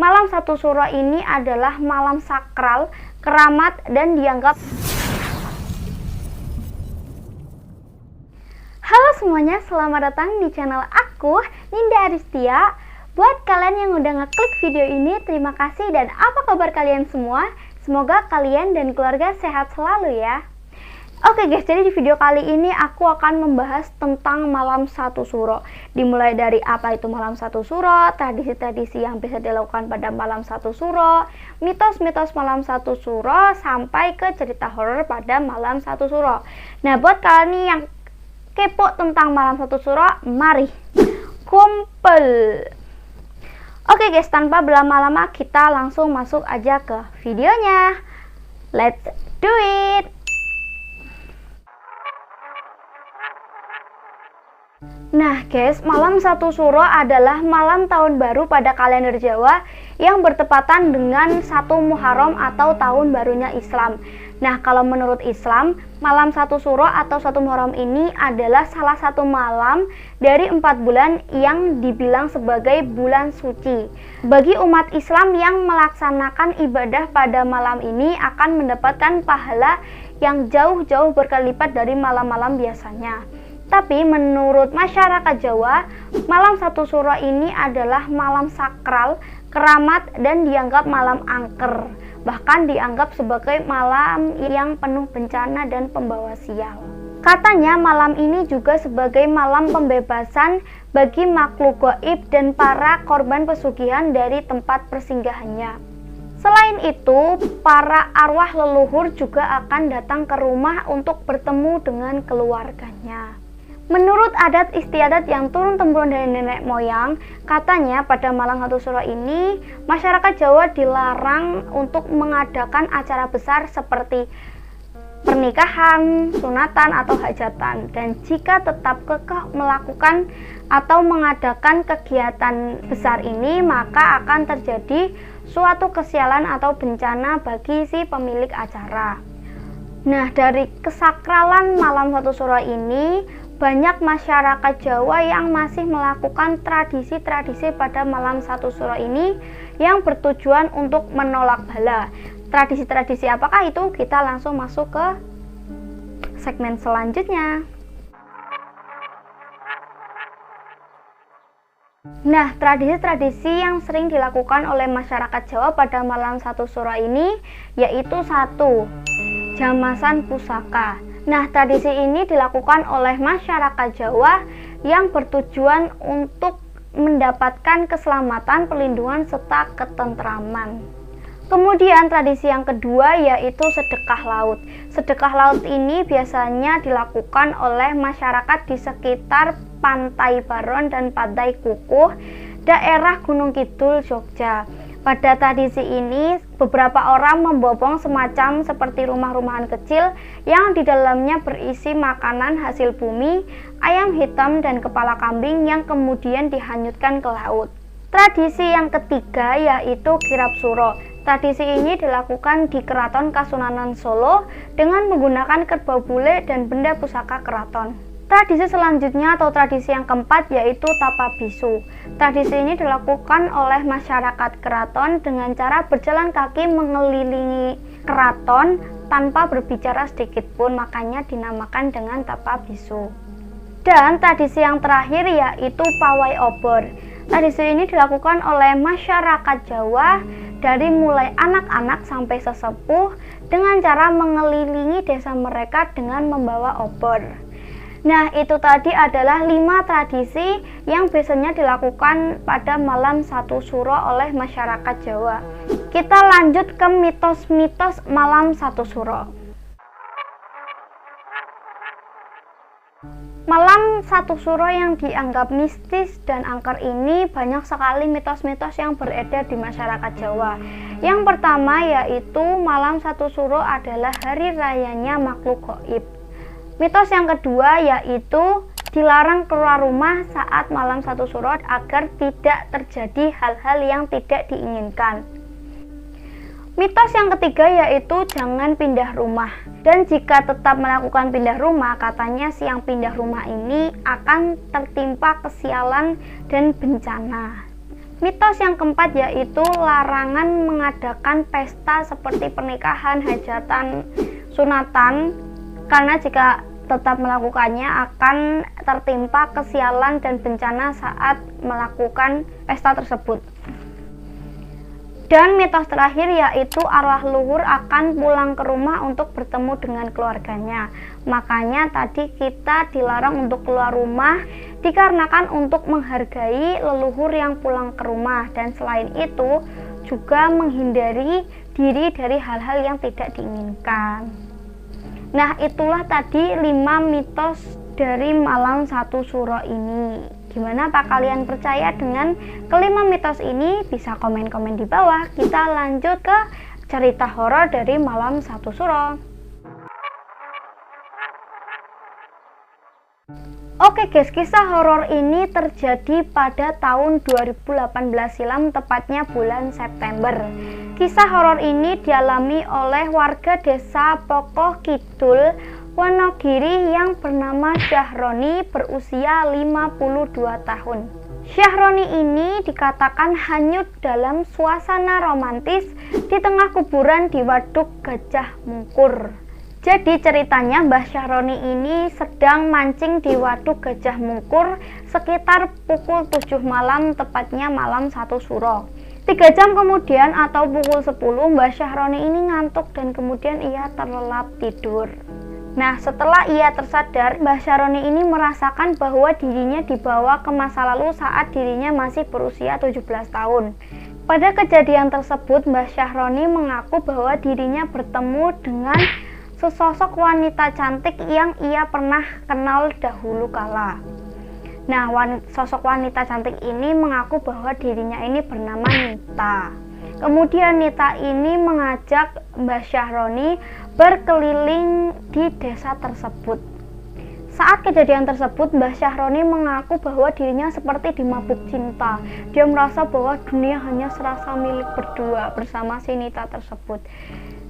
Malam satu suro ini adalah malam sakral, keramat, dan dianggap. Halo semuanya, selamat datang di channel aku, Ninda Aristia. Buat kalian yang udah ngeklik video ini, terima kasih dan apa kabar kalian semua? Semoga kalian dan keluarga sehat selalu ya. Oke guys, jadi di video kali ini aku akan membahas tentang malam satu suro. Dimulai dari apa itu malam satu suro, tradisi-tradisi yang bisa dilakukan pada malam satu suro, mitos-mitos malam satu suro, sampai ke cerita horor pada malam satu suro. Nah, buat kalian nih yang kepo tentang malam satu suro, mari kumpul. Oke guys, tanpa berlama-lama kita langsung masuk aja ke videonya. Let's do it. Nah guys, malam satu suro adalah malam tahun baru pada kalender Jawa yang bertepatan dengan 1 Muharram atau tahun barunya Islam. Nah, kalau menurut Islam, malam satu suro atau 1 Muharram ini adalah salah satu malam dari 4 bulan yang dibilang sebagai bulan suci. Bagi umat Islam yang melaksanakan ibadah pada malam ini akan mendapatkan pahala yang jauh-jauh berkali lipat dari malam-malam biasanya. Tapi menurut masyarakat Jawa, malam satu suro ini adalah malam sakral, keramat, dan dianggap malam angker. Bahkan dianggap sebagai malam yang penuh bencana dan pembawa sial. Katanya malam ini juga sebagai malam pembebasan bagi makhluk gaib dan para korban pesugihan dari tempat persinggahannya. Selain itu, para arwah leluhur juga akan datang ke rumah untuk bertemu dengan keluarganya. Menurut adat istiadat yang turun-temurun dari nenek moyang, katanya pada malam satu suro ini, masyarakat Jawa dilarang untuk mengadakan acara besar seperti pernikahan, sunatan, atau hajatan. Dan jika tetap kekeh melakukan atau mengadakan kegiatan besar ini, maka akan terjadi suatu kesialan atau bencana bagi si pemilik acara. Nah, dari kesakralan malam satu suro ini, banyak masyarakat Jawa yang masih melakukan tradisi-tradisi pada malam satu suro ini yang bertujuan untuk menolak bala. Tradisi-tradisi apakah itu? Kita langsung masuk ke segmen selanjutnya. Nah, tradisi-tradisi yang sering dilakukan oleh masyarakat Jawa pada malam satu suro ini yaitu 1. Jamasan pusaka. Nah, tradisi ini dilakukan oleh masyarakat Jawa yang bertujuan untuk mendapatkan keselamatan, perlindungan, serta ketentraman. Kemudian tradisi yang kedua yaitu sedekah laut. Sedekah laut ini biasanya dilakukan oleh masyarakat di sekitar Pantai Baron dan Pantai Kukuh, daerah Gunung Kidul, Jogja. Pada tradisi ini, beberapa orang membobong semacam seperti rumah-rumahan kecil yang di dalamnya berisi makanan hasil bumi, ayam hitam, dan kepala kambing yang kemudian dihanyutkan ke laut. Tradisi yang ketiga yaitu kirap suro. Tradisi ini dilakukan di Keraton Kasunanan Solo dengan menggunakan kerbau bule dan benda pusaka keraton. Tradisi selanjutnya atau tradisi yang keempat yaitu tapa bisu. Tradisi ini dilakukan oleh masyarakat keraton dengan cara berjalan kaki mengelilingi keraton tanpa berbicara sedikit pun, makanya dinamakan dengan tapa bisu. Dan tradisi yang terakhir yaitu pawai obor. Tradisi ini dilakukan oleh masyarakat Jawa dari mulai anak-anak sampai sesepuh dengan cara mengelilingi desa mereka dengan membawa obor. Nah, itu tadi adalah 5 tradisi yang biasanya dilakukan pada malam satu suro oleh masyarakat Jawa. Kita lanjut ke mitos-mitos malam satu suro. Malam satu suro yang dianggap mistis dan angker ini banyak sekali mitos-mitos yang beredar di masyarakat Jawa. Yang pertama yaitu malam satu suro adalah hari rayanya makhluk gaib. Mitos yang kedua yaitu dilarang keluar rumah saat malam satu suro agar tidak terjadi hal-hal yang tidak diinginkan. Mitos yang ketiga yaitu jangan pindah rumah. Dan jika tetap melakukan pindah rumah, katanya si yang pindah rumah ini akan tertimpa kesialan dan bencana. Mitos yang keempat yaitu larangan mengadakan pesta seperti pernikahan, hajatan, sunatan, karena jika tetap melakukannya akan tertimpa kesialan dan bencana saat melakukan pesta tersebut. Dan mitos terakhir yaitu arwah leluhur akan pulang ke rumah untuk bertemu dengan keluarganya. Makanya tadi kita dilarang untuk keluar rumah dikarenakan untuk menghargai leluhur yang pulang ke rumah, dan selain itu juga menghindari diri dari hal-hal yang tidak diinginkan. Nah, itulah tadi 5 mitos dari malam 1 Syuro ini. Gimana Pak, kalian percaya dengan kelima mitos ini? Bisa komen-komen di bawah. Kita lanjut ke cerita horor dari malam 1 Syuro. Oke guys, kisah horor ini terjadi pada tahun 2018 silam, tepatnya bulan September. Kisah horor ini dialami oleh warga desa Pokoh Kidul, Wonogiri yang bernama Syahroni berusia 52 tahun. Syahroni ini dikatakan hanyut dalam suasana romantis di tengah kuburan di Waduk Gajah Mungkur. Jadi ceritanya Mbah Syahroni ini sedang mancing di Waduk Gajah Mungkur sekitar pukul 7 malam, tepatnya malam 1 Syuro. 3 jam kemudian atau pukul 10 Mbah Syahroni ini ngantuk dan kemudian ia terlelap tidur. Nah, setelah ia tersadar, Mbah Syahroni ini merasakan bahwa dirinya dibawa ke masa lalu saat dirinya masih berusia 17 tahun. Pada kejadian tersebut, Mbah Syahroni mengaku bahwa dirinya bertemu dengan sesosok wanita cantik yang ia pernah kenal dahulu kala. Nah, sosok wanita cantik ini mengaku bahwa dirinya ini bernama Nita. Kemudian Nita ini mengajak Mbah Syahroni berkeliling di desa tersebut. Saat kejadian tersebut, Mbah Syahroni mengaku bahwa dirinya seperti dimabuk cinta. Dia merasa bahwa dunia hanya serasa milik berdua bersama si Nita tersebut.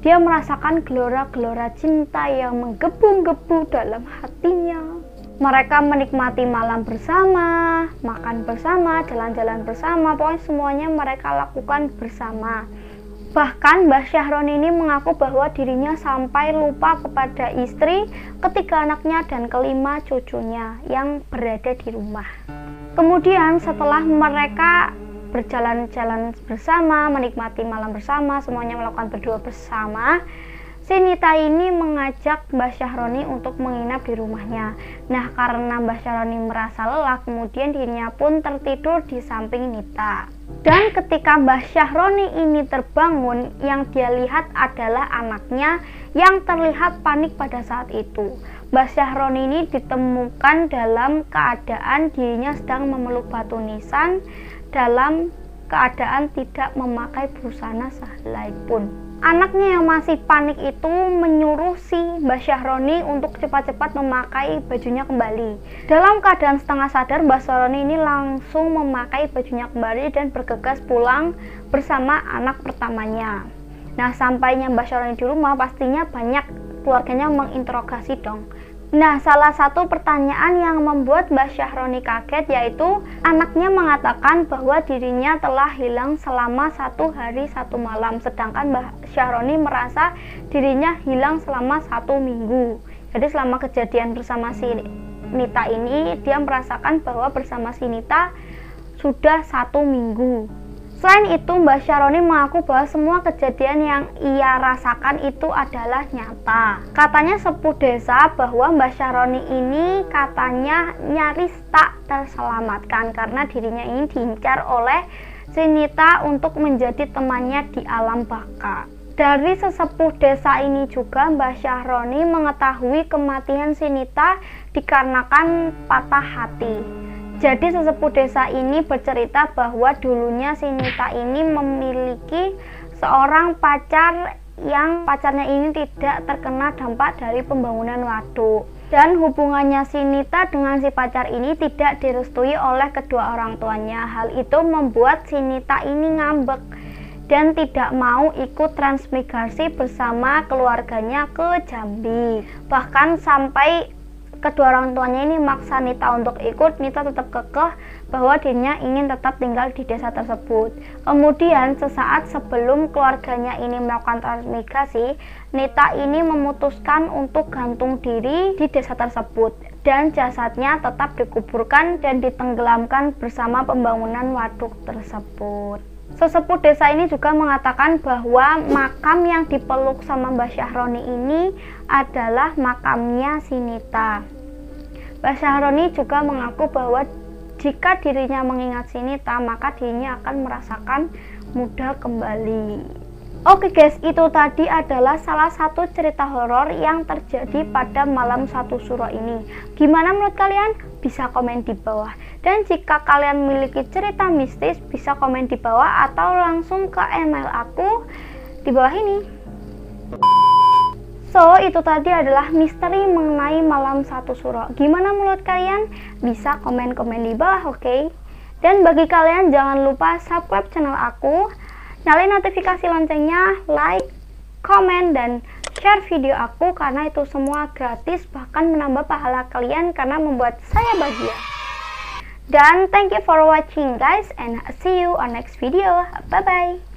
Dia merasakan gelora-gelora cinta yang menggebu-gebu dalam hatinya. Mereka menikmati malam bersama, makan bersama, jalan-jalan bersama, pokoknya semuanya mereka lakukan bersama. Bahkan Mbah Syahroni ini mengaku bahwa dirinya sampai lupa kepada istri, ketiga anaknya, dan kelima cucunya yang berada di rumah. Kemudian setelah mereka berjalan-jalan bersama, menikmati malam bersama, semuanya melakukan berdua bersama, si Nita ini mengajak Mbah Syahroni untuk menginap di rumahnya. Nah, karena Mbah Syahroni merasa lelah, kemudian dirinya pun tertidur di samping Nita. Dan ketika Mbah Syahroni ini terbangun, yang dia lihat adalah anaknya yang terlihat panik pada saat itu. Mbah Syahroni ini ditemukan dalam keadaan dirinya sedang memeluk batu nisan, dalam keadaan tidak memakai busana sehelai pun. Anaknya yang masih panik itu menyuruh si Mbah Syahroni untuk cepat-cepat memakai bajunya kembali. Dalam keadaan setengah sadar, Mbah Syahroni ini langsung memakai bajunya kembali dan bergegas pulang bersama anak pertamanya. Nah, sampainya Mbah Syahroni di rumah, pastinya banyak keluarganya menginterogasi dong. Nah, salah satu pertanyaan yang membuat Mbah Syahroni kaget yaitu anaknya mengatakan bahwa dirinya telah hilang selama 1 hari 1 malam, sedangkan Mbah Syahroni merasa dirinya hilang selama 1 minggu. Jadi selama kejadian bersama si Nita ini, dia merasakan bahwa bersama si Nita sudah 1 minggu. Selain itu, Mbah Syahroni mengaku bahwa semua kejadian yang ia rasakan itu adalah nyata. Katanya sepuh desa bahwa Mbah Syahroni ini katanya nyaris tak terselamatkan karena dirinya ini diincar oleh si Nita untuk menjadi temannya di alam baka. Dari sesepuh desa ini juga Mbah Syahroni mengetahui kematian si Nita dikarenakan patah hati. Jadi sesepuh desa ini bercerita bahwa dulunya si Nita ini memiliki seorang pacar yang pacarnya ini tidak terkena dampak dari pembangunan waduk. Dan hubungannya si Nita dengan si pacar ini tidak direstui oleh kedua orang tuanya. Hal itu membuat si Nita ini ngambek dan tidak mau ikut transmigrasi bersama keluarganya ke Jambi. Bahkan sampai kedua orang tuanya ini maksa Nita untuk ikut, Nita tetap kekeh bahwa dirinya ingin tetap tinggal di desa tersebut. Kemudian sesaat sebelum keluarganya ini melakukan transmigrasi, Nita ini memutuskan untuk gantung diri di desa tersebut dan jasadnya tetap dikuburkan dan ditenggelamkan bersama pembangunan waduk tersebut. Sesepuh desa ini juga mengatakan bahwa makam yang dipeluk sama Mbah Syahroni ini adalah makamnya si Nita. Mbah Syahroni juga mengaku bahwa jika dirinya mengingat si Nita, maka dirinya akan merasakan muda kembali. Oke guys, itu tadi adalah salah satu cerita horor yang terjadi pada malam 1 Syuro ini. Gimana menurut kalian? Bisa komen di bawah. Dan jika kalian memiliki cerita mistis, bisa komen di bawah atau langsung ke email aku di bawah ini. So, itu tadi adalah misteri mengenai malam 1 Syuro. Gimana menurut kalian? Bisa komen-komen di bawah, oke? Dan bagi kalian jangan lupa subscribe channel aku, nyalain notifikasi loncengnya, like, komen, dan share video aku karena itu semua gratis, bahkan menambah pahala kalian karena membuat saya bahagia. Dan thank you for watching guys, and see you on next video. Bye bye.